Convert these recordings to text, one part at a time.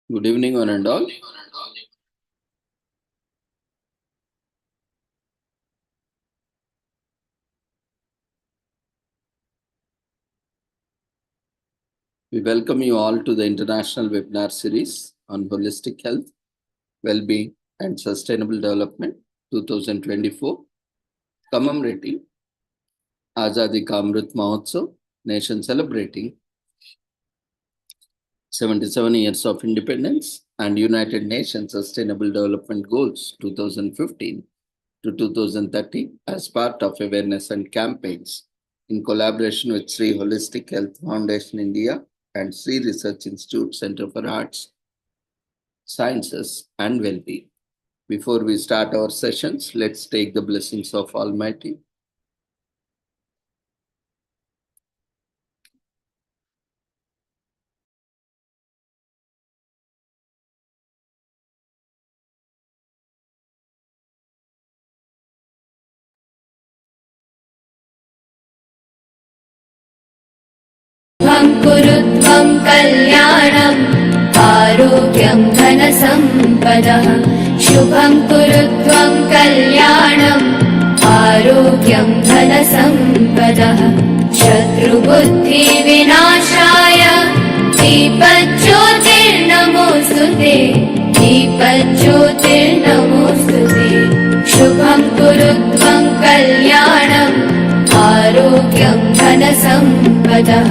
Good evening, one and all. We welcome you all to the International Webinar Series on Holistic Health, Well-being and Sustainable Development 2024, commemorating Azadi Ka Amrit Mahotsav, nation celebrating 77 years of independence and United Nations Sustainable Development Goals 2015 to 2030 as part of awareness and campaigns in collaboration with Sri Holistic Health Foundation India and Sri Research Institute Center for Arts, Sciences and Well-being. Before we start our sessions, let's take the blessings of Almighty. कुरुत्वं कल्याणम् आरोग्यं धनसम्पदः शुभं कुरुत्वं कल्याणम् आरोग्यं धनसम्पदः शत्रुबुद्धिविनाशाय दीपज्योतिर्नमोऽस्तुते दीपज्योतिर्नमोऽस्तुते शुभं कुरुत्वं कल्याणम् आरोग्यं धनसम्पदः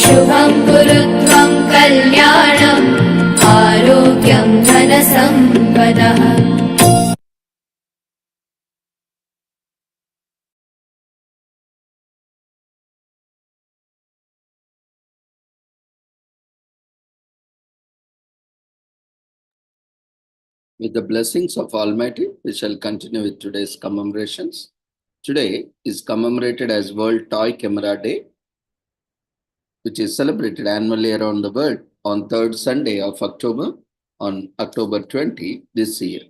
शुभं कुरुत्वं कल्याणम् आरोग्यं धनसम्पदः. With the blessings of Almighty, we shall continue with today's commemorations. Today is commemorated as World Toy Camera Day, which is celebrated annually around the world on third Sunday of October on October 20 this year.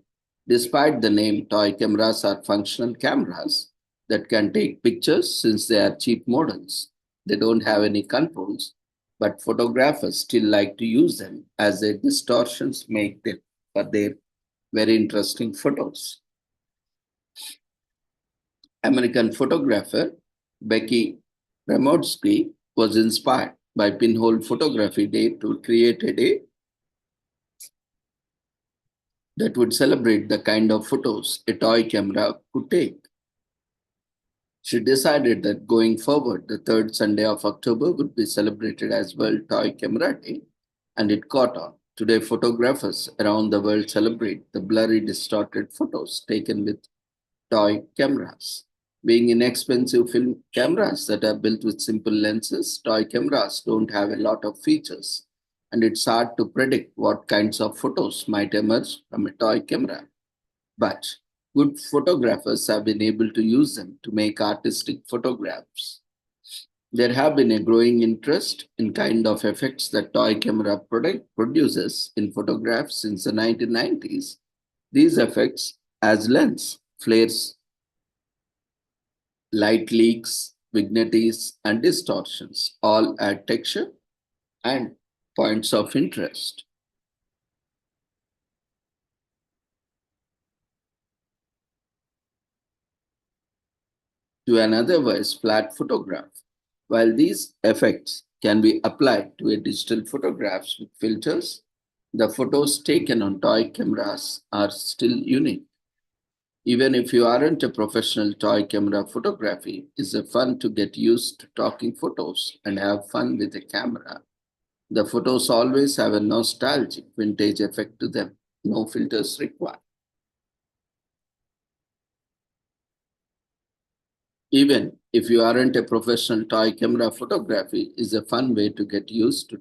Despite the name, toy cameras are functional cameras that can take pictures since they are cheap models. They don't have any controls, but photographers still like to use them as their distortions make them for their very interesting photos. American photographer Becky Remodsky was inspired by Pinhole Photography Day to create a day that would celebrate the kind of photos a toy camera could take. She decided that going forward, the third Sunday of October would be celebrated as World Toy Camera Day, and it caught on. Today, photographers around the world celebrate the blurry, distorted photos taken with toy cameras. Being inexpensive film cameras that are built with simple lenses, toy cameras don't have a lot of features, and it's hard to predict what kinds of photos might emerge from a toy camera. But good photographers have been able to use them to make artistic photographs. There have been a growing interest in kind of effects that toy camera produces in photographs since the 1990s. These effects, as lens, flares, light leaks, vignettes, and distortions all add texture and points of interest. To an otherwise flat photograph. While these effects can be applied to a digital photographs with filters, the photos taken on toy cameras are still unique. Even if you aren't a professional, toy camera photography is a fun to get used to talking photos and have fun with a camera. The photos always have a nostalgic vintage effect to them, no filters required. Even if you aren't a professional, toy camera photography is a fun way to get used to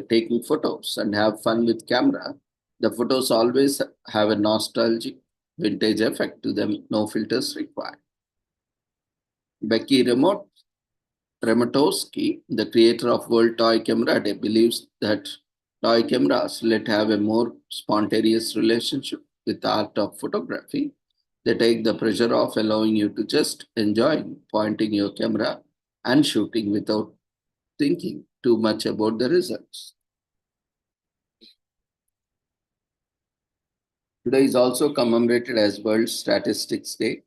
taking photos and have fun with camera. The photos always have a nostalgic vintage effect to them, no filters required. Becky Rematowski, the creator of World Toy Camera Day, believes that toy cameras let have a more spontaneous relationship with the art of photography. They take the pressure off, allowing you to just enjoy pointing your camera and shooting without thinking too much about the results. Today is also commemorated as World Statistics Day,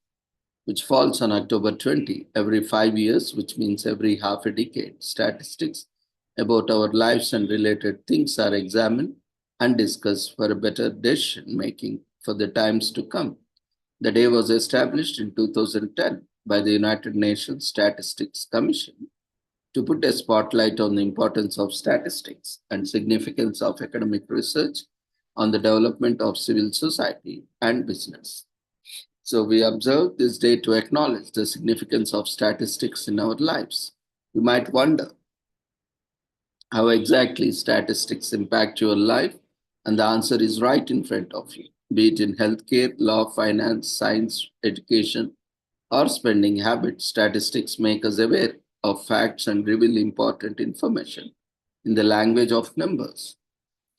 which falls on October 20 every 5 years, which means every half a decade. Statistics about our lives and related things are examined and discussed for a better decision making for the times to come. The day was established in 2010 by the United Nations Statistics Commission to put a spotlight on the importance of statistics and significance of academic research on the development of civil society and business. So we observe this day to acknowledge the significance of statistics in our lives. You might wonder how exactly statistics impact your life, and the answer is right in front of you. Be it in healthcare, law, finance, science, education, or spending habits, statistics make us aware of facts and reveal important information in the language of numbers.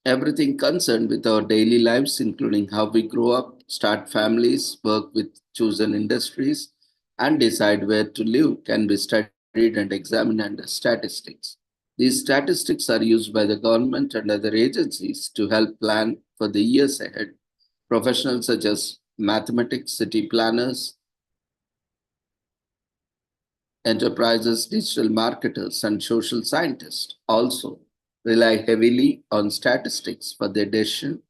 Everything concerned with our daily lives, including how we grow up, start families, work with chosen industries, and decide where to live, can be studied and examined under statistics. These statistics are used by the government and other agencies to help plan for the years ahead. Professionals such as mathematics, city planners, enterprises, digital marketers, and social scientists also rely heavily on statistics for their decision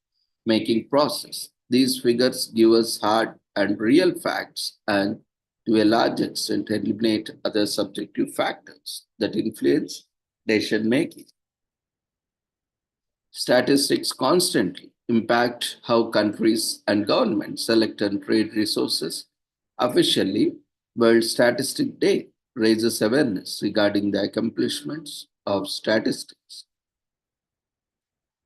making process. These figures give us hard and real facts and to a large extent eliminate other subjective factors that influence decision making. Statistics constantly impact how countries and governments select and trade resources. Officially, World Statistic Day raises awareness regarding the accomplishments of statistics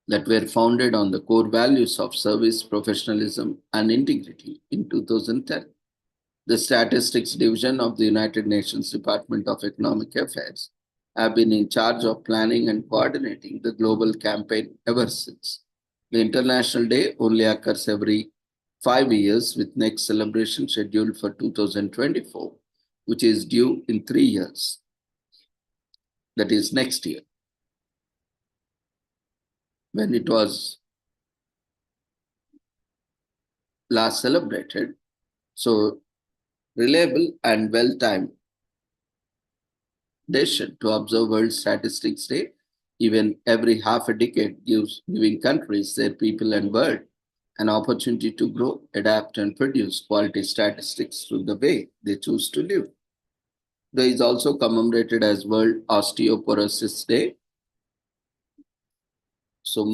that were founded on the core values of service, professionalism, and integrity in 2010. The Statistics Division of the United Nations Department of Economic Affairs have been in charge of planning and coordinating the global campaign ever since. The International Day only occurs every 5 years, with next celebration scheduled for 2024, which is due in 3 years, that is next year. When it was last celebrated, so reliable and well-timed decision to observe World Statistics Day, even every half a decade, giving countries, their people, and world an opportunity to grow, adapt, and produce quality statistics through the way they choose to live. Day is also commemorated as World Osteoporosis Day. So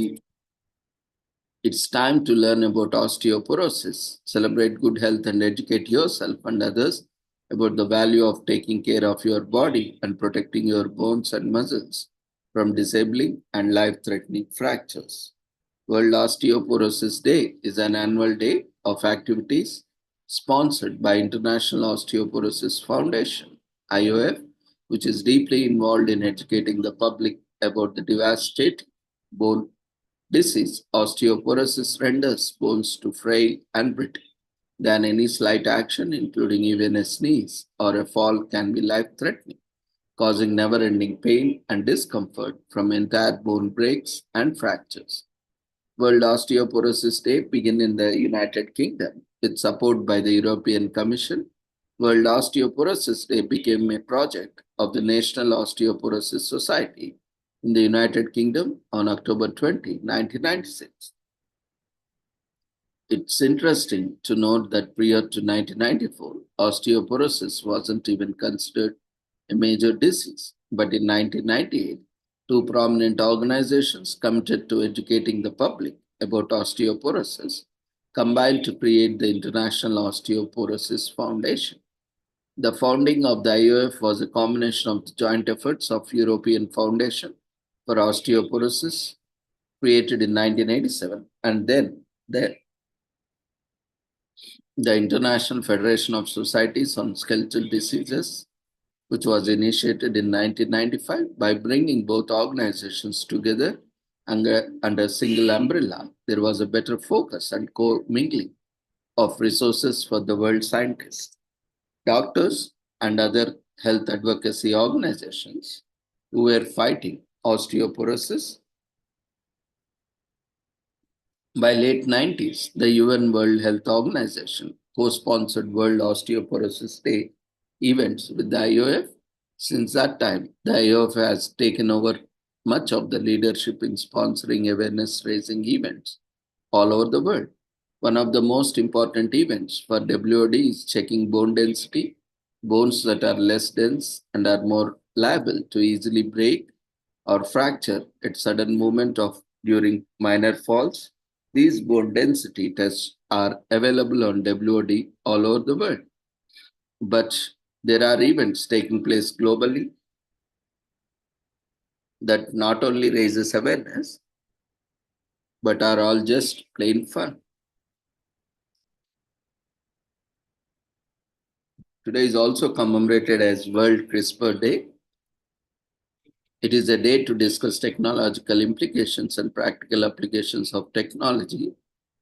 it's time to learn about osteoporosis, celebrate good health, and educate yourself and others about the value of taking care of your body and protecting your bones and muscles from disabling and life threatening fractures. World Osteoporosis Day is an annual day of activities sponsored by International Osteoporosis Foundation, IOF, which is deeply involved in educating the public about the devastating bone disease. Osteoporosis renders bones too frail and brittle than any slight action, including even a sneeze or a fall, can be life-threatening, causing never-ending pain and discomfort from entire bone breaks and fractures. World Osteoporosis Day began in the United Kingdom with support by the European Commission. World Osteoporosis Day became a project of the National Osteoporosis Society in the United Kingdom on October 20, 1996. It's interesting to note that prior to 1994, osteoporosis wasn't even considered a major disease. But in 1998, two prominent organizations committed to educating the public about osteoporosis combined to create the International Osteoporosis Foundation. The founding of the IOF was a combination of the joint efforts of European Foundation for Osteoporosis, created in 1987, and then the International Federation of Societies on Skeletal Diseases, which was initiated in 1995. By bringing both organizations together under a single umbrella, there was a better focus and co-mingling of resources for the world scientists, doctors, and other health advocacy organizations who were fighting osteoporosis By late 90s, the UN World Health Organization co-sponsored World Osteoporosis Day events with the IOF. Since that time, the IOF has taken over much of the leadership in sponsoring awareness-raising events all over the world. One of the most important events for WOD is checking bone density. Bones that are less dense and are more liable to easily break or fracture at sudden movement of during minor falls. These bone density tests are available on WOD all over the world. But there are events taking place globally that not only raises awareness, but are all just plain fun. Today is also commemorated as World CRISPR Day. It is a day to discuss technological implications and practical applications of technology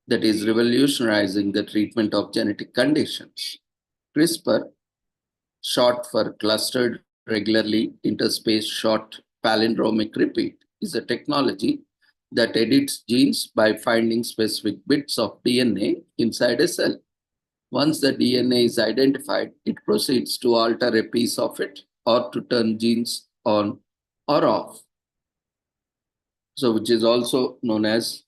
that is revolutionizing the treatment of genetic conditions. CRISPR, short for clustered regularly interspaced short palindromic repeat, is a technology that edits genes by finding specific bits of DNA inside a cell. Once the DNA is identified, it proceeds to alter a piece of it or to turn genes on or off. So, which is also known as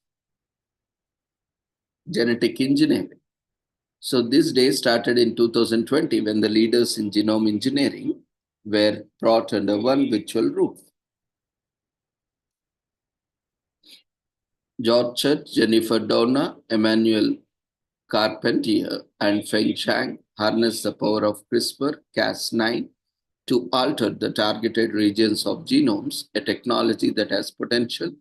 genetic engineering. So, this day started in 2020 when the leaders in genome engineering were brought under one virtual roof. George Church, Jennifer Doudna, Emmanuel Carpentier, and Feng Chang harnessed the power of CRISPR-Cas9 to alter the targeted regions of genomes, a technology that has potential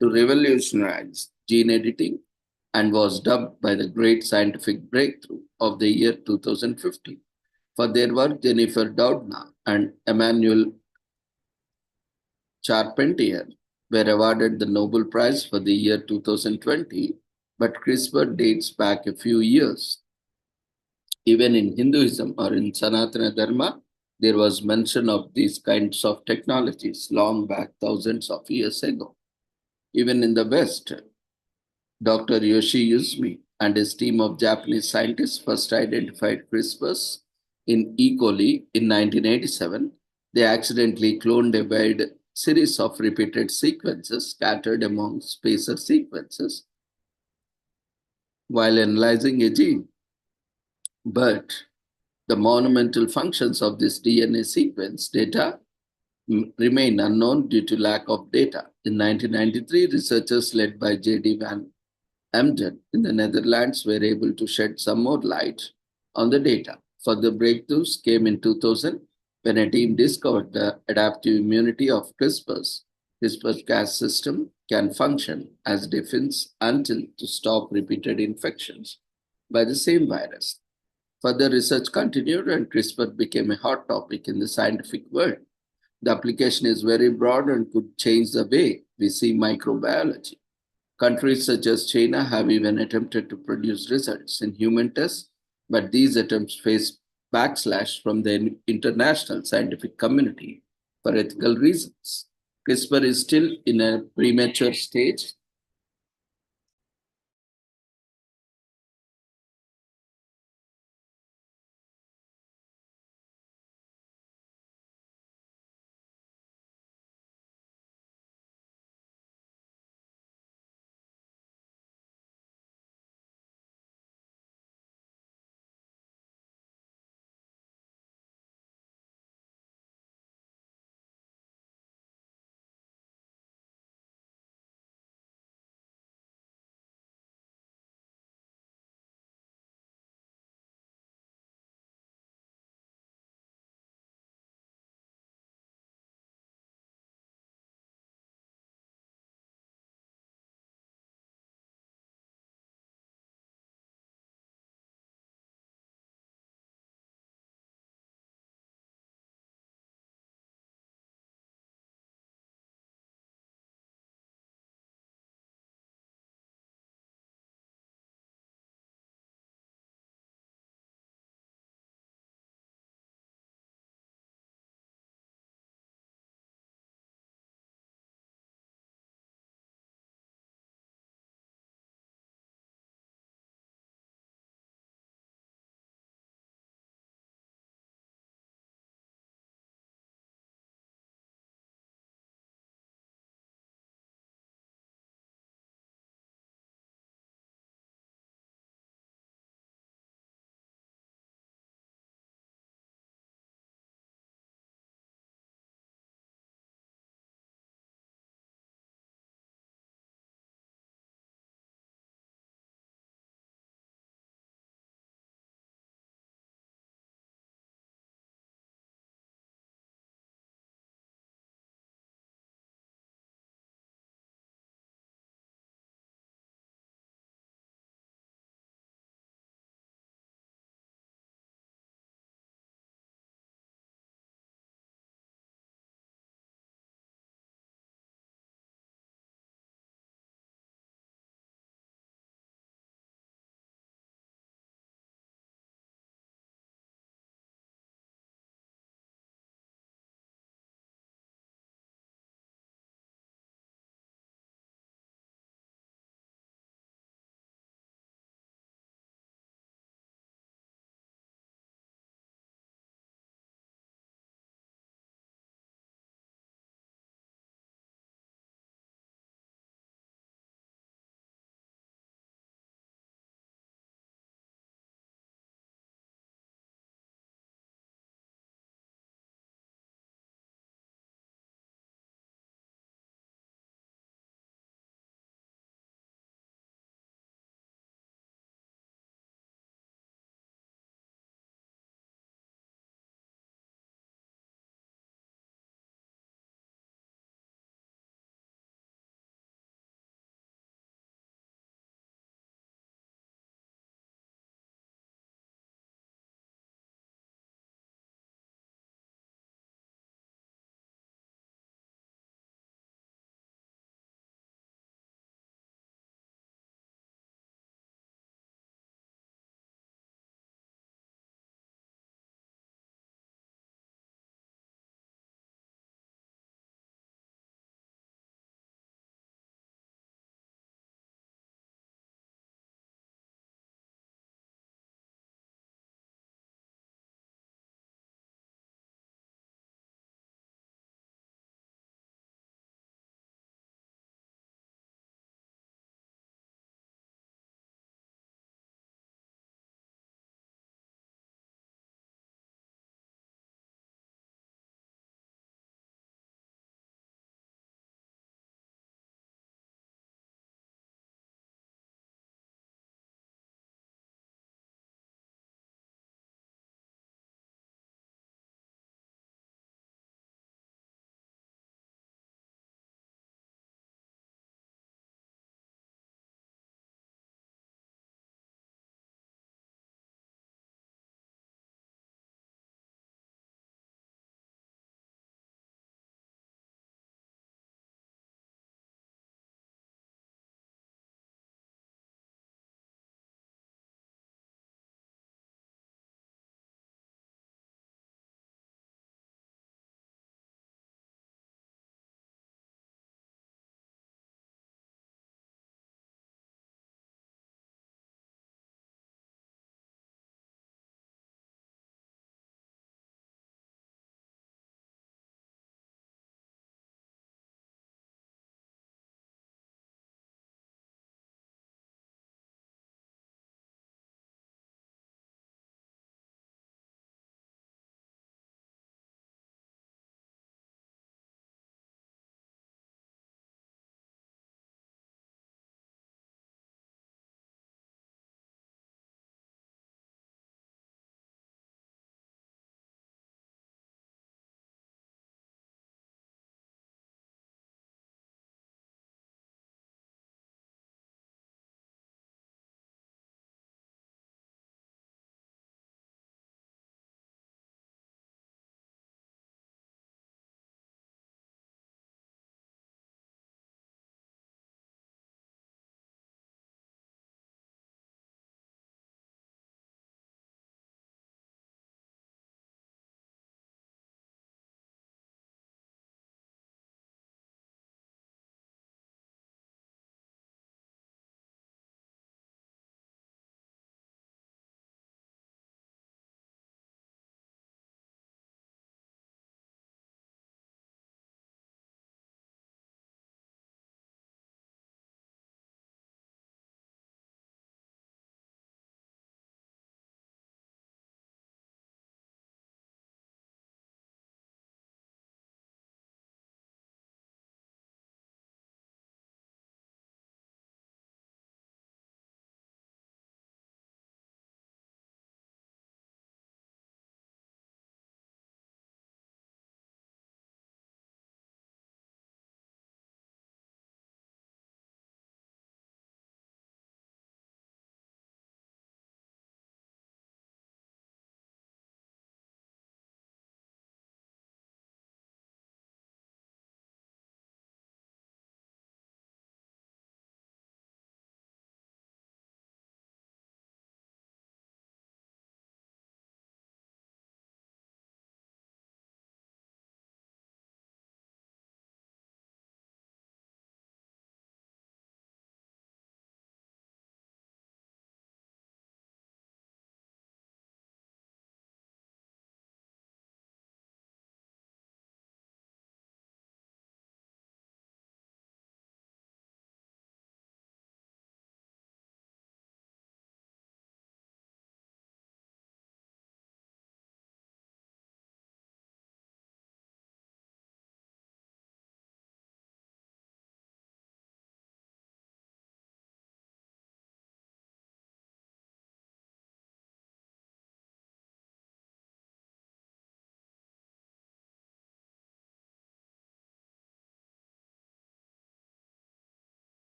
to revolutionize gene editing and was dubbed by the great scientific breakthrough of the year 2015. For their work, Jennifer Doudna and Emmanuel Charpentier were awarded the Nobel Prize for the year 2020, but CRISPR dates back a few years. Even in Hinduism or in Sanatana Dharma, there was mention of these kinds of technologies long back thousands of years ago. Even in the West, Dr. Yoshi Uzumi and his team of Japanese scientists first identified CRISPRs in E. coli in 1987. They accidentally cloned a wide series of repeated sequences scattered among spacer sequences while analyzing a gene. But the monumental functions of this DNA sequence data remain unknown due to lack of data. In 1993, researchers led by J.D. Van Emden in the Netherlands were able to shed some more light on the data. Further breakthroughs came in 2000 when a team discovered the adaptive immunity of CRISPRs. CRISPR-Cas system can function as defense until to stop repeated infections by the same virus. Further research continued and CRISPR became a hot topic in the scientific world. The application is very broad and could change the way we see microbiology. Countries such as China have even attempted to produce results in human tests, but these attempts face backslash from the international scientific community for ethical reasons. CRISPR is still in a premature stage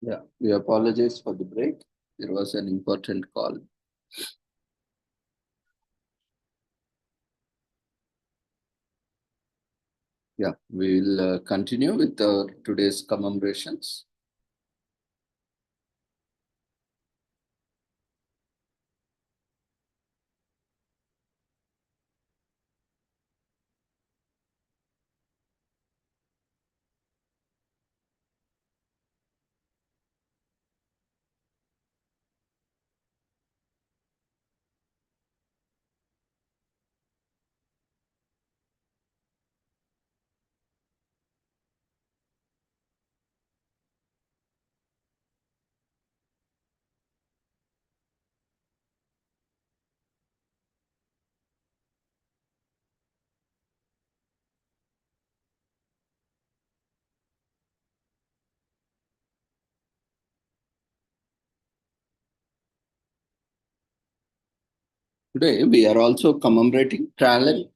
Yeah, we apologize for the break. There was an important call. Yeah, we will continue with today's commemorations. Today, we are also commemorating Talent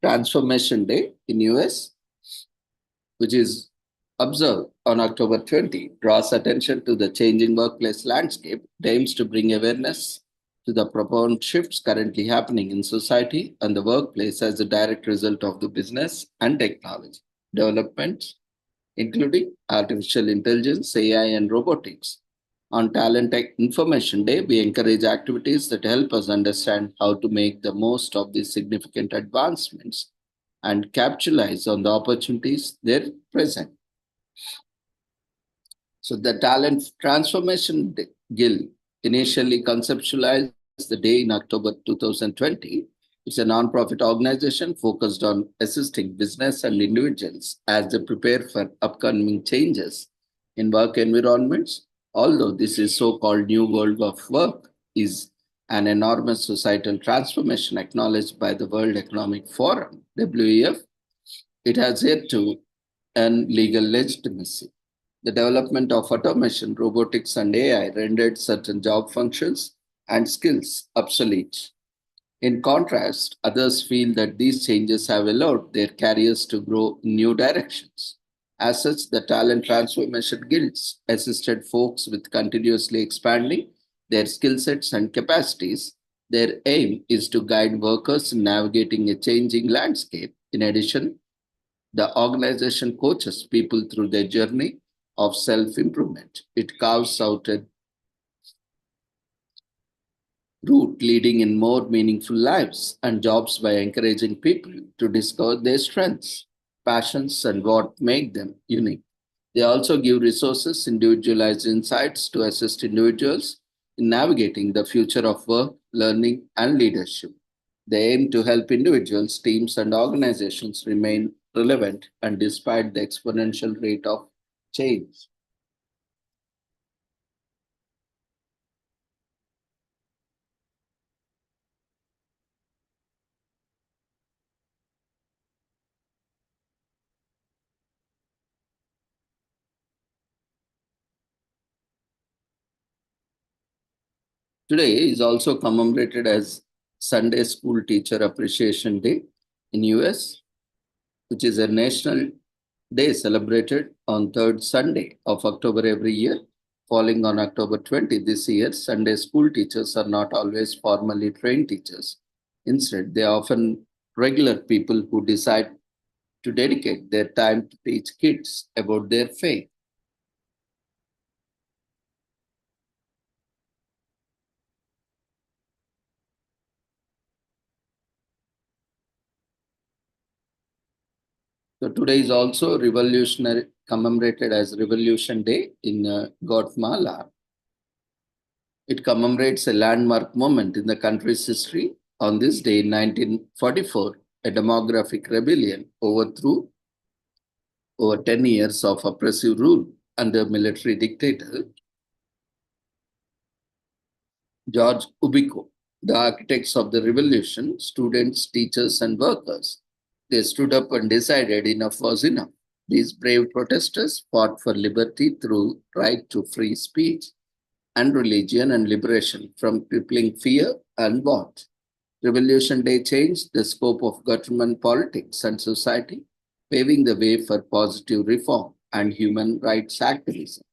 Transformation Day in US, which is observed on October 20, draws attention to the changing workplace landscape. It aims to bring awareness to the profound shifts currently happening in society and the workplace as a direct result of the business and technology developments, including artificial intelligence, AI, and robotics. On Talent Tech Information Day, we encourage activities that help us understand how to make the most of these significant advancements and capitalize on the opportunities they present. So, the Talent Transformation Guild initially conceptualized the day in October 2020. It's a nonprofit organization focused on assisting business and individuals as they prepare for upcoming changes in work environments. Although this is so-called new world of work is an enormous societal transformation acknowledged by the World Economic Forum, WEF, it has yet to earn legal legitimacy. The development of automation, robotics, and AI rendered certain job functions and skills obsolete. In contrast, others feel that these changes have allowed their careers to grow in new directions. As such, the Talent Transformation Guilds assisted folks with continuously expanding their skill sets and capacities. Their aim is to guide workers in navigating a changing landscape. In addition, the organization coaches people through their journey of self improvement. It carves out a route leading in more meaningful lives and jobs by encouraging people to discover their strengths, passions, and what make them unique. They also give resources, individualized insights to assist individuals in navigating the future of work, learning, and leadership. They aim to help individuals, teams, and organizations remain relevant and despite the exponential rate of change. Today is also commemorated as Sunday School Teacher Appreciation Day in US, which is a national day celebrated on third Sunday of October every year. Falling on October 20 this year, Sunday school teachers are not always formally trained teachers. Instead, they are often regular people who decide to dedicate their time to teach kids about their faith. So today is also revolutionary commemorated as Revolution Day in Guatemala. It commemorates a landmark moment in the country's history. On this day in 1944, a demographic rebellion overthrew over 10 years of oppressive rule under military dictator George Ubico. The architects of the revolution, students, teachers, and workers, they stood up and decided enough was enough. These brave protesters fought for liberty through right to free speech and religion and liberation from crippling fear and want. Revolution Day changed the scope of government politics and society, paving the way for positive reform and human rights activism.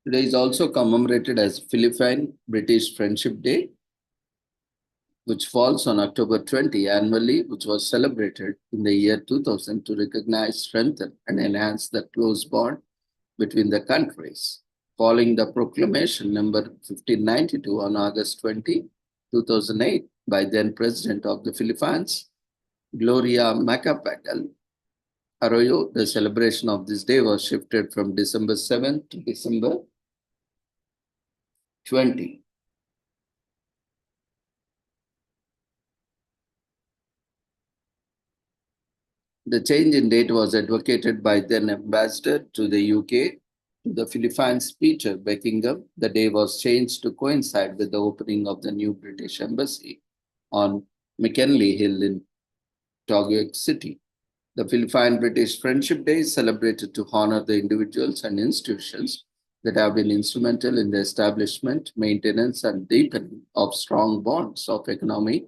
Today is also commemorated as Philippine-British Friendship Day, which falls on October 20 annually, which was celebrated in the year 2000 to recognize, strengthen, and enhance the close bond between the countries. Following the proclamation number 1592 on August 2008, by then President of the Philippines, Gloria Macapagal Arroyo, the celebration of this day was shifted from December 7th to December 20. The change in date was advocated by then ambassador to the UK to the Philippines, Peter Beckingham. The day was changed to coincide with the opening of the new British embassy on McKinley Hill in Taguig City. The Philippine British Friendship Day is celebrated to honor the individuals and institutions that have been instrumental in the establishment, maintenance, and deepening of strong bonds of economy,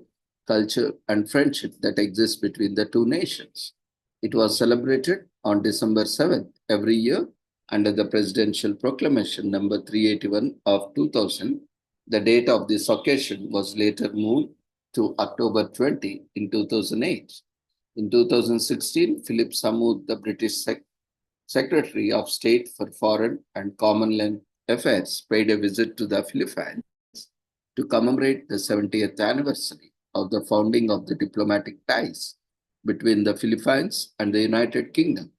culture, and friendship that exist between the two nations. It was celebrated on December 7th every year under the Presidential Proclamation number 381 of 2000. The date of this occasion was later moved to October 20 in 2008. In 2016, Philip Samud, the British Secretary of State for Foreign and Commonwealth Affairs, paid a visit to the Philippines to commemorate the 70th anniversary of the founding of the diplomatic ties between the Philippines and the United Kingdom.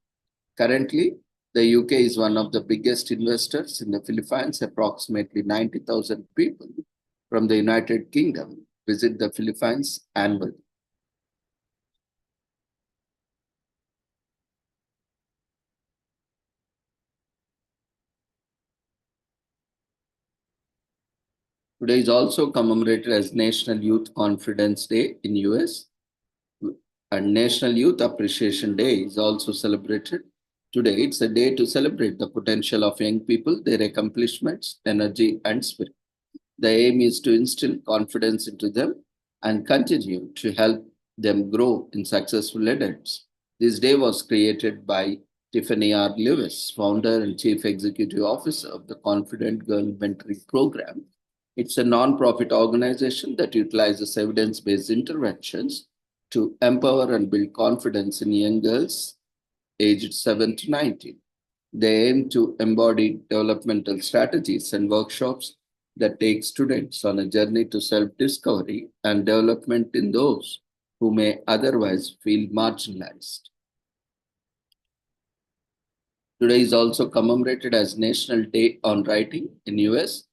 Currently, the UK is one of the biggest investors in the Philippines. Approximately 90,000 people from the United Kingdom visit the Philippines annually. Today is also commemorated as National Youth Confidence Day in US, and National Youth Appreciation Day is also celebrated. Today, it's a day to celebrate the potential of young people, their accomplishments, energy, and spirit. The aim is to instill confidence into them and continue to help them grow in successful adults. This day was created by Tiffany R. Lewis, founder and chief executive officer of the Confident Girl Mentoring Program. It's a non-profit organization that utilizes evidence-based interventions to empower and build confidence in young girls aged 7 to 19. They aim to embody developmental strategies and workshops that take students on a journey to self-discovery and development in those who may otherwise feel marginalized. Today is also commemorated as National Day on Writing in US.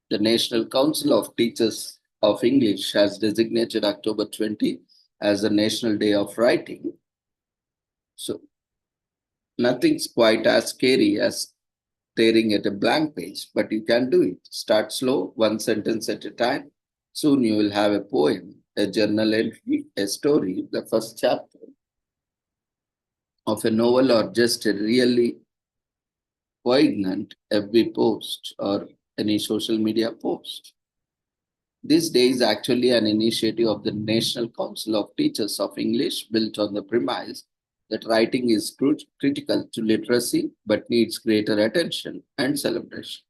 The National Council of Teachers of English has designated October 20 as the National Day of Writing. So nothing's quite as scary as staring at a blank page, but you can do it. Start slow, one sentence at a time. Soon you will have a poem, a journal entry, a story, the first chapter of a novel, or just a really poignant FB post or any social media post. This day is actually an initiative of the National Council of Teachers of English, built on the premise that writing is critical to literacy but needs greater attention and celebration.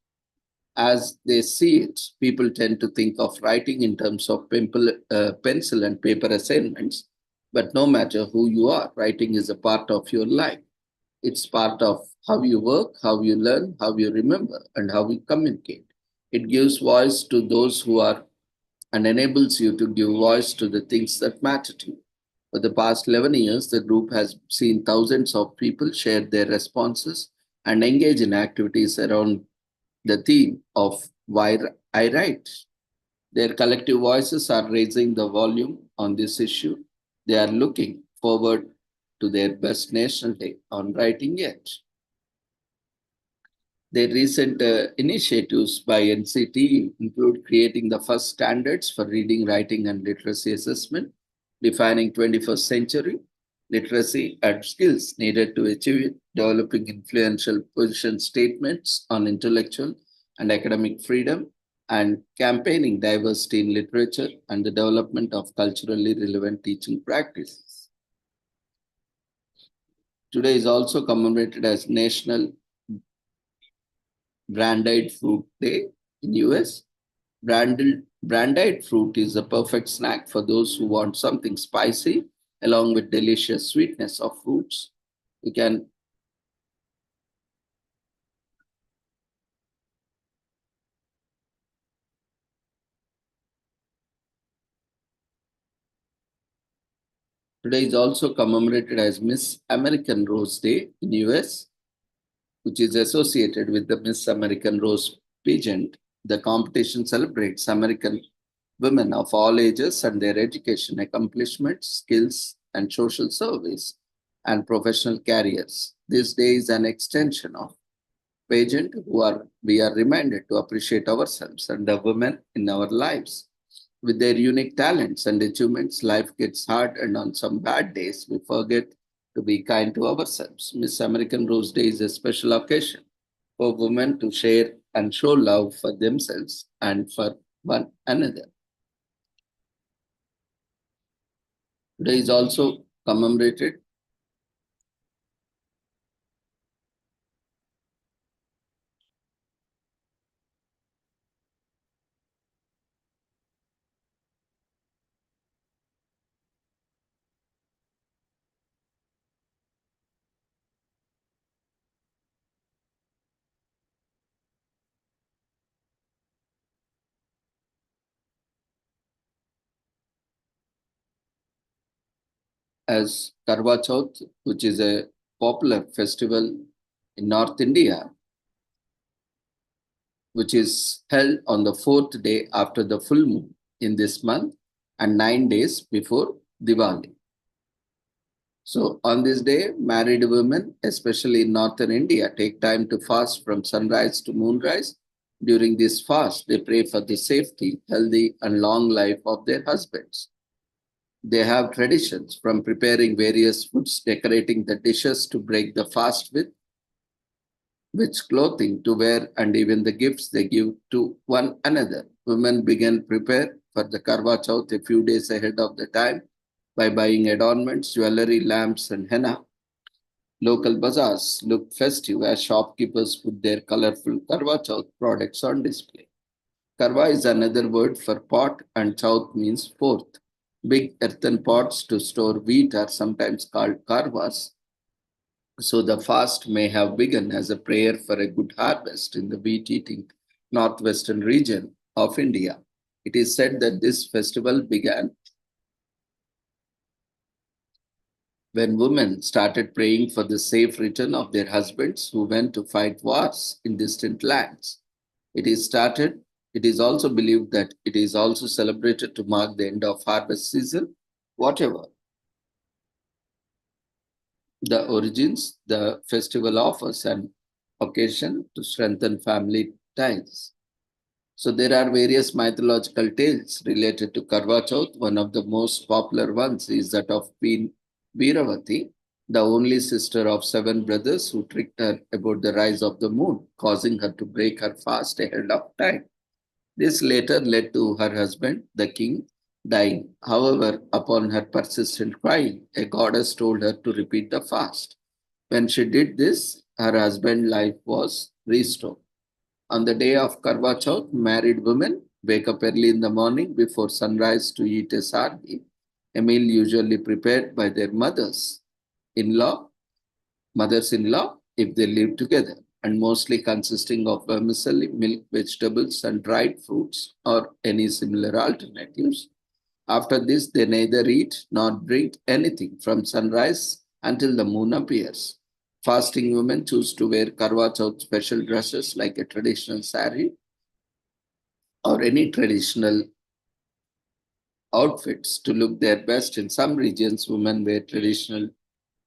As they see it, people tend to think of writing in terms of pencil and paper assignments, but no matter who you are, writing is a part of your life. It's part of how you work, how you learn, how you remember, and how you communicate. It gives voice to those who are and enables you to give voice to the things that matter to you. For the past 11 years, the group has seen thousands of people share their responses and engage in activities around the theme of why I write. Their collective voices are raising the volume on this issue. They are looking forward to their best National Day on Writing yet. Their recent initiatives by NCT include creating the first standards for reading, writing, and literacy assessment, defining 21st century literacy and skills needed to achieve it, developing influential position statements on intellectual and academic freedom, and campaigning diversity in literature and the development of culturally relevant teaching practices. Today is also commemorated as National Brandeis Fruit Day in US. Brandeis fruit is a perfect snack for those who want something spicy along with delicious sweetness of fruits. You can Today is also commemorated as Miss American Rose Day in US, which is associated with the Miss American Rose pageant. The competition celebrates American women of all ages and their education, accomplishments, skills, and social service and professional careers. This day is an extension of pageant we are reminded to appreciate ourselves and the women in our lives. With their unique talents and achievements, life gets hard, and on some bad days, we forget to be kind to ourselves. Miss American Rose Day is a special occasion for women to share and show love for themselves and for one another. Today is also commemorated as Karwa Chauth, which is a popular festival in North India, which is held on the fourth day after the full moon in this month and 9 days before Diwali. So, on this day, married women, especially in northern India, take time to fast from sunrise to moonrise. During this fast, they pray for the safety, healthy, and long life of their husbands. They have traditions from preparing various foods, decorating the dishes to break the fast with, which clothing to wear, and even the gifts they give to one another. Women begin prepare for the Karwa Chauth a few days ahead of the time by buying adornments, jewelry, lamps, and henna. Local bazaars look festive as shopkeepers put their colorful Karwa Chauth products on display. Karwa is another word for pot, and Chauth means fourth. Big earthen pots to store wheat are sometimes called karwas. So the fast may have begun as a prayer for a good harvest in the wheat eating northwestern region of India. It is said that this festival began when women started praying for the safe return of their husbands who went to fight wars in distant lands. It is also believed that it is also celebrated to mark the end of harvest season, whatever the origins, the festival offers an occasion to strengthen family ties. So there are various mythological tales related to Karwa Chauth. One of the most popular ones is that of Queen Veeravati, the only sister of seven brothers who tricked her about the rise of the moon, causing her to break her fast ahead of time. This later led to her husband, the king, dying. However, upon her persistent crying, a goddess told her to repeat the fast. When she did this, her husband's life was restored. On the day of Karwa Chauth, married women wake up early in the morning before sunrise to eat a sardi, a meal usually prepared by their in-law, mothers-in-law, if they live together, and mostly consisting of vermicelli, milk, vegetables, and dried fruits, or any similar alternatives. After this, they neither eat nor drink anything from sunrise until the moon appears. Fasting women choose to wear Karwa Chauth special dresses like a traditional sari or any traditional outfits to look their best. In some regions, women wear traditional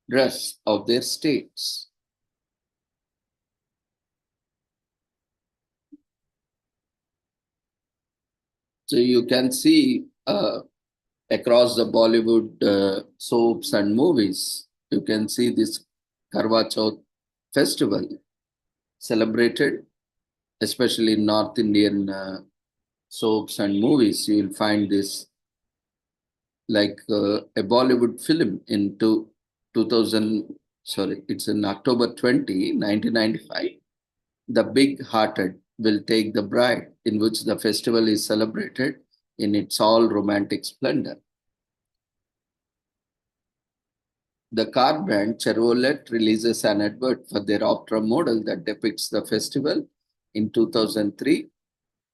dress of their states. So you can see across the Bollywood soaps and movies, you can see this Karwa Chauth festival celebrated, especially in North Indian soaps and movies. You will find this like a Bollywood film in 2000, sorry, it's in October 20, 1995. The big-hearted will take the bride, in which the festival is celebrated in its all romantic splendor. The car brand Chevrolet releases an advert for their Optra model that depicts the festival in 2003.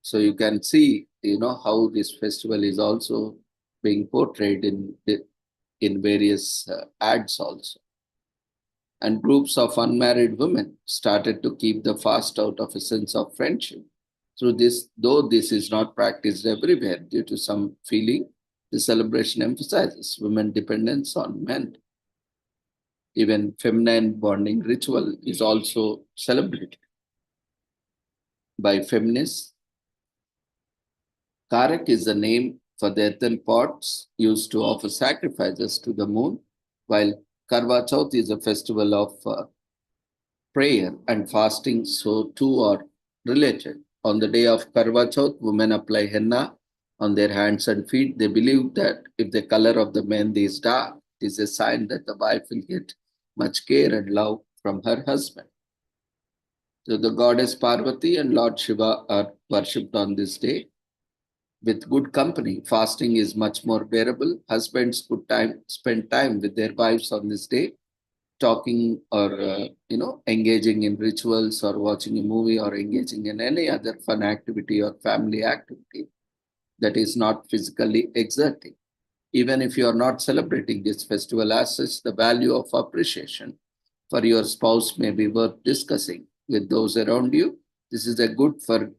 So you can see, how this festival is also being portrayed in various ads also. And groups of unmarried women started to keep the fast out of a sense of friendship. Through this, though this is not practiced everywhere due to some feeling, the celebration emphasizes women dependence on men. Even feminine bonding ritual is also celebrated by feminists. Karak is the name for the earthen pots used to offer sacrifices to the moon, while Karwa Chauth is a festival of prayer and fasting, so two are related. On the day of Karwa Chauth, women apply henna on their hands and feet. They believe that if the color of the mehndi is dark, it is a sign that the wife will get much care and love from her husband. So the goddess Parvati and Lord Shiva are worshipped on this day. With good company, fasting is much more bearable. Husbands could spend time with their wives on this day, talking or engaging in rituals or watching a movie or engaging in any other fun activity or family activity that is not physically exerting. Even if you are not celebrating this festival as such, the value of appreciation for your spouse may be worth discussing with those around you. This is a good for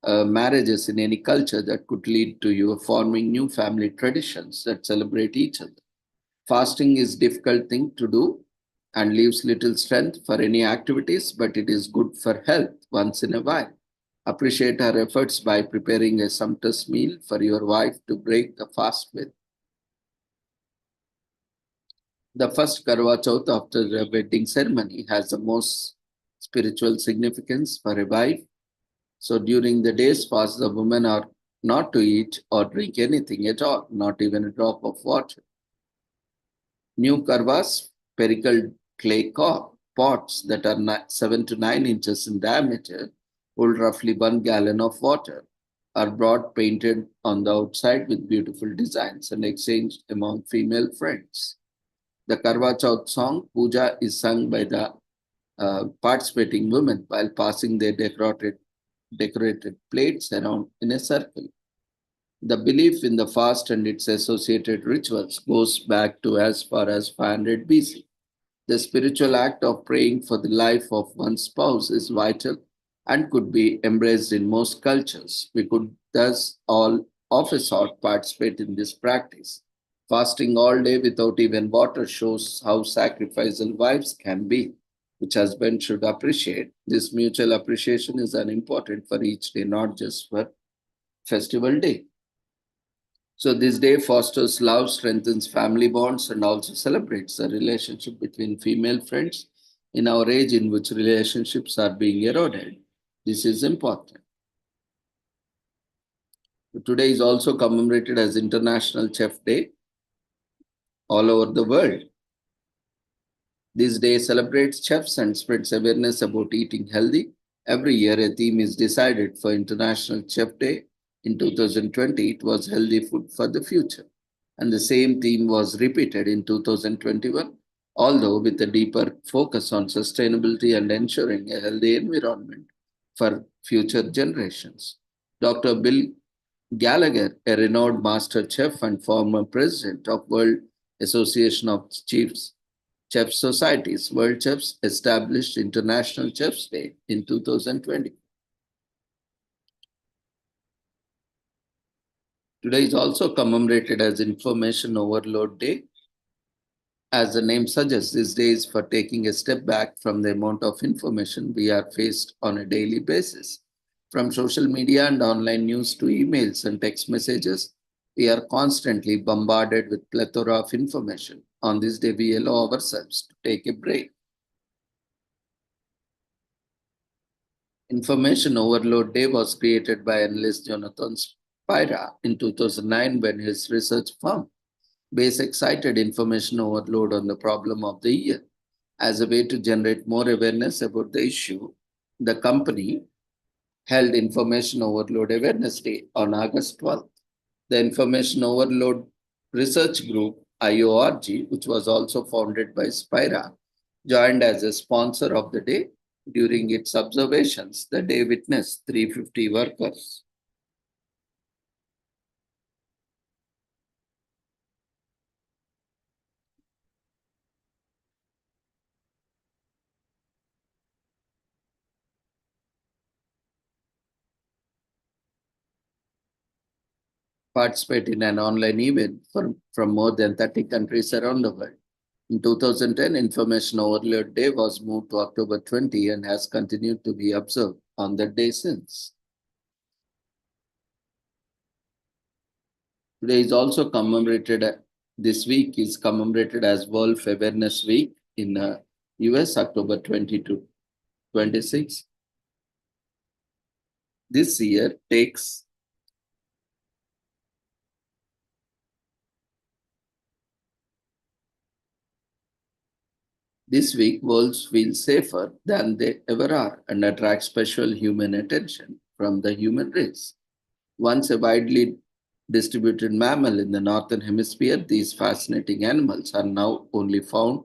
marriages in any culture that could lead to you forming new family traditions that celebrate each other. Fasting is difficult thing to do and leaves little strength for any activities, but it is good for health once in a while. Appreciate her efforts by preparing a sumptuous meal for your wife to break the fast with. The first Karwa Chauth after the wedding ceremony has the most spiritual significance for a wife. So during the day's fast, the women are not to eat or drink anything at all, not even a drop of water. New karwas, spherical clay pots that are 7 to 9 inches in diameter, hold roughly 1 gallon of water, are brought painted on the outside with beautiful designs and exchanged among female friends. The Karwa Chauth song, Puja, is sung by the participating women while passing their decorated plates around in a circle. The belief in the fast and its associated rituals goes back to as far as 500 BC. The spiritual act of praying for the life of one's spouse is vital and could be embraced in most cultures. We could thus all of a sort participate in this practice. Fasting all day without even water shows how sacrificial wives can be, which husbands should appreciate. This mutual appreciation is an important for each day, not just for festival day. So this day fosters love, strengthens family bonds, and also celebrates the relationship between female friends in our age in which relationships are being eroded. This is important. Today is also commemorated as International Chef Day all over the world. This day celebrates chefs and spreads awareness about eating healthy. Every year, a theme is decided for International Chef Day. In 2020, it was Healthy Food for the Future. And the same theme was repeated in 2021, although with a deeper focus on sustainability and ensuring a healthy environment for future generations. Dr. Bill Gallagher, a renowned master chef and former president of World Association of Chef Societies, World Chefs established International Chefs Day in 2020. Today is also commemorated as Information Overload Day. As the name suggests, this day is for taking a step back from the amount of information we are faced on a daily basis. From social media and online news to emails and text messages, we are constantly bombarded with plethora of information. On this day, we allow ourselves to take a break. Information Overload Day was created by analyst Jonathan Spira in 2009 when his research firm Basic cited information overload on the problem of the year as a way to generate more awareness about the issue The company held Information Overload Awareness Day on August 12th. The Information Overload Research Group, IORG, which was also founded by Spira, joined as a sponsor of the day. During its observations, the day witnessed 350 workers participate in an online event from more than 30 countries around the world. In 2010, Information Overload Day was moved to October 20 and has continued to be observed on that day since. Today is also commemorated, this week is commemorated as World Awareness Week in US, October 20 to 26. This year takes This week, worlds feel safer than they ever are and attract special human attention from the human race. Once a widely distributed mammal in the northern hemisphere, these fascinating animals are now only found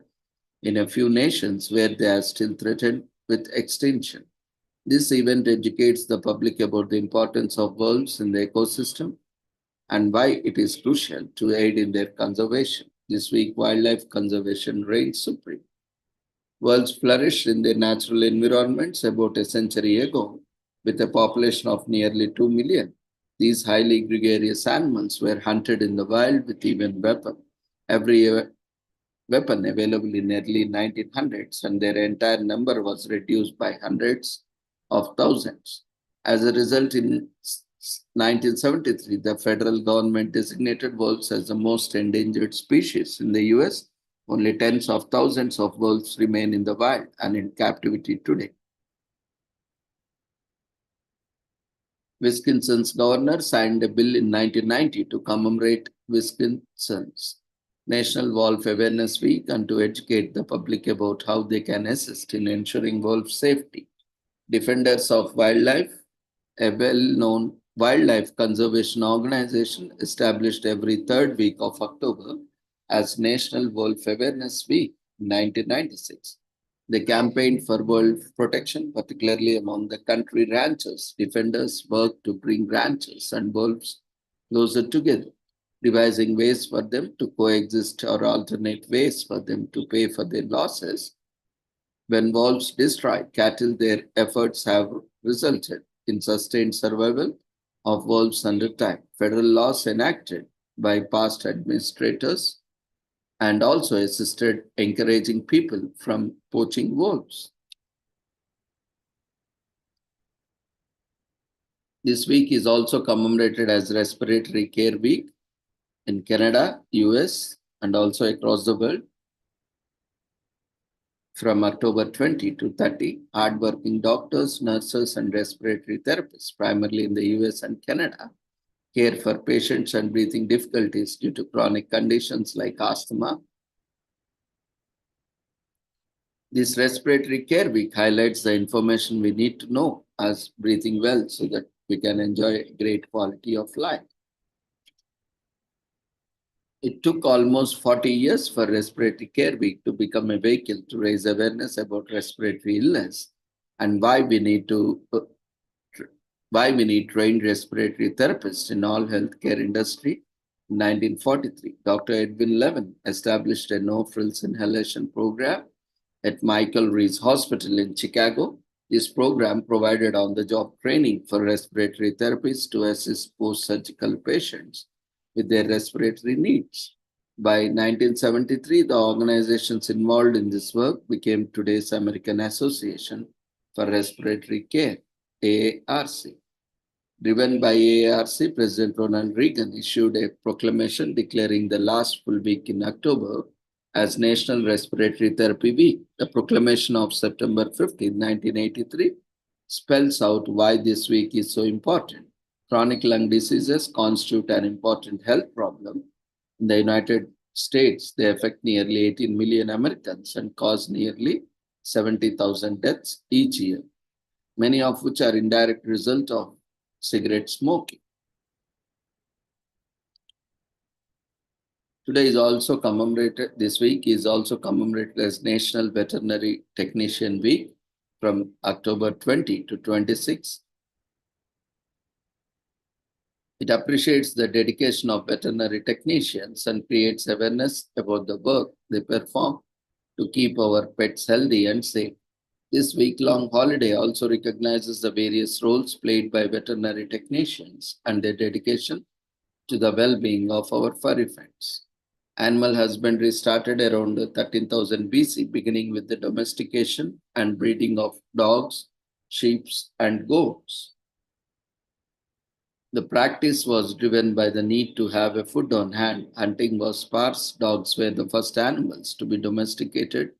in a few nations where they are still threatened with extinction. This event educates the public about the importance of wolves in the ecosystem and why it is crucial to aid in their conservation. This week, wildlife conservation reigns supreme. Wolves flourished in their natural environments about a century ago with a population of nearly 2 million. These highly gregarious animals were hunted in the wild with even every weapon available in early 1900s, and their entire number was reduced by hundreds of thousands. As a result, in 1973, the federal government designated wolves as the most endangered species in the US. Only tens of thousands of wolves remain in the wild and in captivity today. Wisconsin's governor signed a bill in 1990 to commemorate Wisconsin's National Wolf Awareness Week and to educate the public about how they can assist in ensuring wolf safety. Defenders of Wildlife, a well-known wildlife conservation organization established every third week of October as National Wolf Awareness Week in 1996. They campaigned for wolf protection, particularly among the country ranchers. Defenders worked to bring ranchers and wolves closer together, devising ways for them to coexist or alternate ways for them to pay for their losses. When wolves destroy cattle, their efforts have resulted in sustained survival of wolves under time. Federal laws enacted by past administrators and also assisted encouraging people from poaching wolves. This week is also commemorated as Respiratory Care Week in Canada, US, and also across the world. From October 20 to 30, hardworking doctors, nurses, and respiratory therapists, primarily in the US and Canada, care for patients and breathing difficulties due to chronic conditions like asthma. This Respiratory Care Week highlights the information we need to know as breathing well so that we can enjoy a great quality of life. It took almost 40 years for Respiratory Care Week to become a vehicle to raise awareness about respiratory illness and why we need trained respiratory therapists in all healthcare industry. In 1943, Dr. Edwin Levin established a no-frills inhalation program at Michael Reese Hospital in Chicago. This program provided on-the-job training for respiratory therapists to assist post-surgical patients with their respiratory needs. By 1973, the organizations involved in this work became today's American Association for Respiratory Care, AARC. Driven by AARC, President Ronald Reagan issued a proclamation declaring the last full week in October as National Respiratory Therapy Week. The proclamation of September 15, 1983, spells out why this week is so important. Chronic lung diseases constitute an important health problem. In the United States, they affect nearly 18 million Americans and cause nearly 70,000 deaths each year. many of which are indirect result of cigarette smoking. This week is also commemorated as National Veterinary Technician Week from October 20 to 26. It appreciates the dedication of veterinary technicians and creates awareness about the work they perform to keep our pets healthy and safe. This week-long holiday also recognizes the various roles played by veterinary technicians and their dedication to the well-being of our furry friends. Animal husbandry started around 13,000 BC, beginning with the domestication and breeding of dogs, sheep, and goats. The practice was driven by the need to have a food on hand. Hunting was sparse. Dogs were the first animals to be domesticated,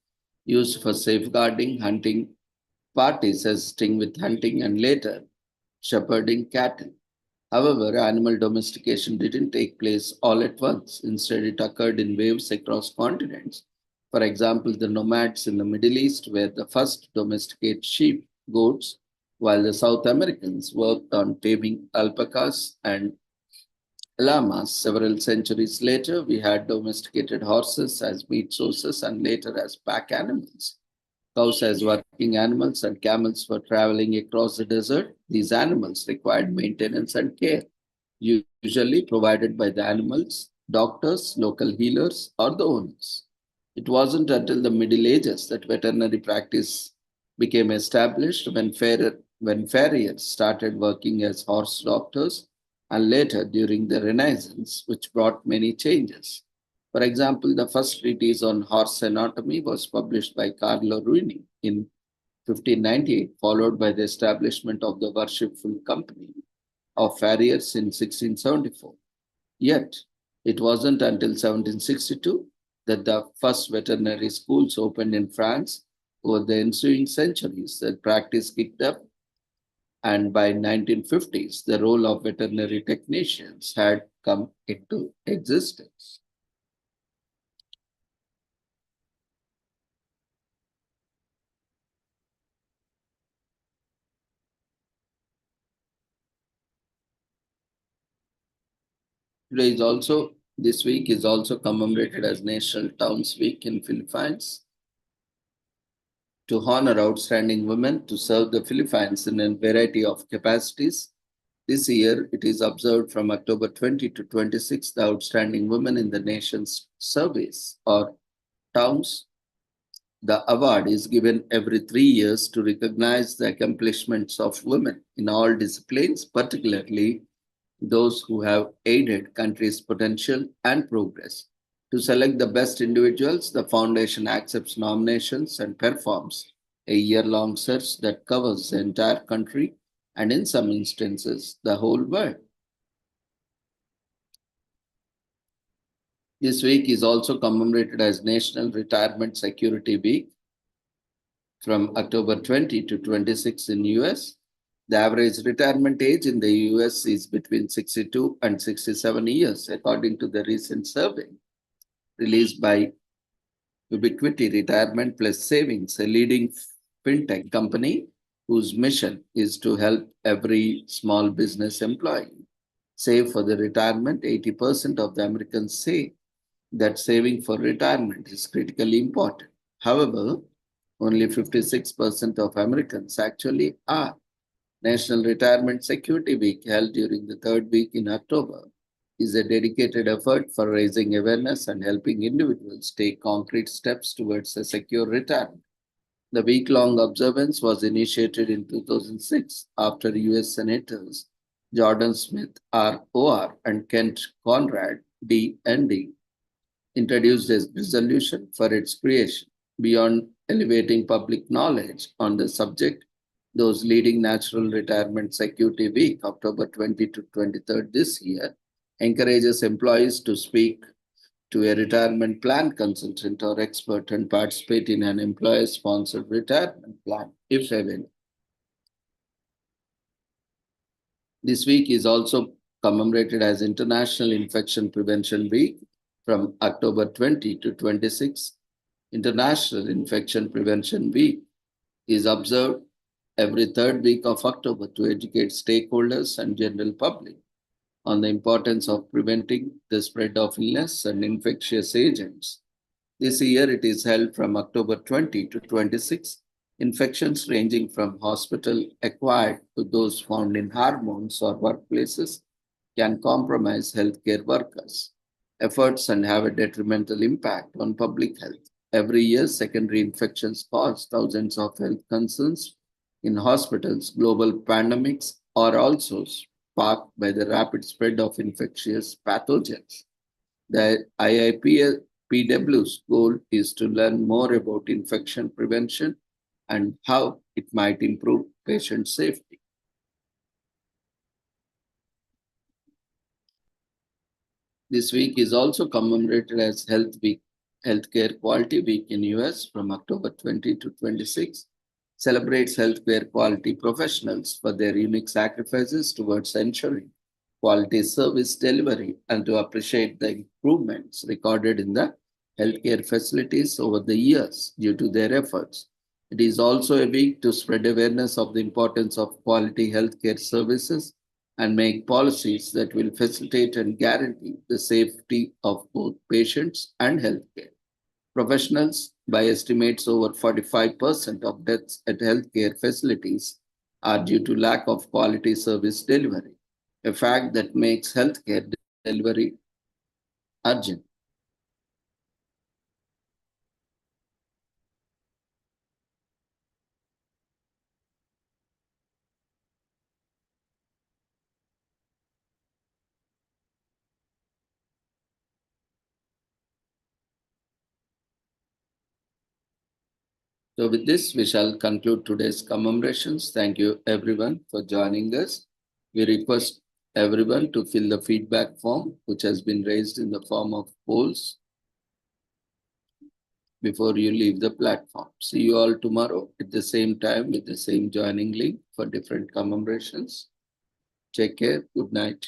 used for safeguarding, hunting parties, assisting with hunting, and later shepherding cattle. However, animal domestication didn't take place all at once. Instead, it occurred in waves across continents. For example, the nomads in the Middle East were the first to domesticate sheep, goats, while the South Americans worked on taming alpacas and llamas. Several centuries later, we had domesticated horses as meat sources and later as pack animals. Cows as working animals and camels for traveling across the desert. These animals required maintenance and care, usually provided by the animals, doctors, local healers, or the owners. It wasn't until the Middle Ages that veterinary practice became established when farriers started working as horse doctors and later during the Renaissance, which brought many changes. For example, the first treatise on horse anatomy was published by Carlo Ruini in 1598, followed by the establishment of the Worshipful Company of Farriers in 1674. Yet, it wasn't until 1762 that the first veterinary schools opened in France. Over the ensuing centuries, the practice kicked up, and by 1950s, the role of veterinary technicians had come into existence. This week is also commemorated as National Towns Week in Philippines to honor outstanding women to serve the Philippines in a variety of capacities. This year, it is observed from October 20 to 26, the outstanding women in the nation's service or towns. The award is given every 3 years to recognize the accomplishments of women in all disciplines, particularly those who have aided country's potential and progress. To select the best individuals, the foundation accepts nominations and performs a year-long search that covers the entire country and in some instances, the whole world. This week is also commemorated as National Retirement Security Week from October 20 to 26 in US. The average retirement age in the US is between 62 and 67 years, according to the recent survey released by Ubiquity Retirement Plus Savings, a leading fintech company whose mission is to help every small business employee save for the retirement. 80% of the Americans say that saving for retirement is critically important. However, only 56% of Americans actually are. National Retirement Security Week, held during the third week in October, is a dedicated effort for raising awareness and helping individuals take concrete steps towards a secure retirement. The week-long observance was initiated in 2006 after US Senators Jordan Smith, ROR, and Kent Conrad, DND, introduced a resolution for its creation. Beyond elevating public knowledge on the subject, those leading National Retirement Security Week, October 20 to 23rd this year, encourages employees to speak to a retirement plan consultant or expert and participate in an employer-sponsored retirement plan, if available. This week is also commemorated as International Infection Prevention Week from October 20 to 26. International Infection Prevention Week is observed every third week of October to educate stakeholders and general public on the importance of preventing the spread of illness and infectious agents. This year it is held from October 20 to 26. Infections ranging from hospital acquired to those found in hormones or workplaces can compromise healthcare workers' efforts and have a detrimental impact on public health. Every year, secondary infections cause thousands of health concerns in hospitals. Global pandemics are also sparked by the rapid spread of infectious pathogens. The IIPW's goal is to learn more about infection prevention and how it might improve patient safety. This week is also commemorated as Healthcare Quality Week in US from October 20 to 26. Celebrates healthcare quality professionals for their unique sacrifices towards ensuring quality service delivery and to appreciate the improvements recorded in the healthcare facilities over the years due to their efforts. It is also a week to spread awareness of the importance of quality healthcare services and make policies that will facilitate and guarantee the safety of both patients and healthcare professionals. By estimates, over 45% of deaths at healthcare facilities are due to lack of quality service delivery, a fact that makes healthcare delivery urgent. So, with this, we shall conclude today's commemorations. Thank you, everyone, for joining us. We request everyone to fill the feedback form, which has been raised in the form of polls before you leave the platform. See you all tomorrow at the same time with the same joining link for different commemorations. Take care. Good night.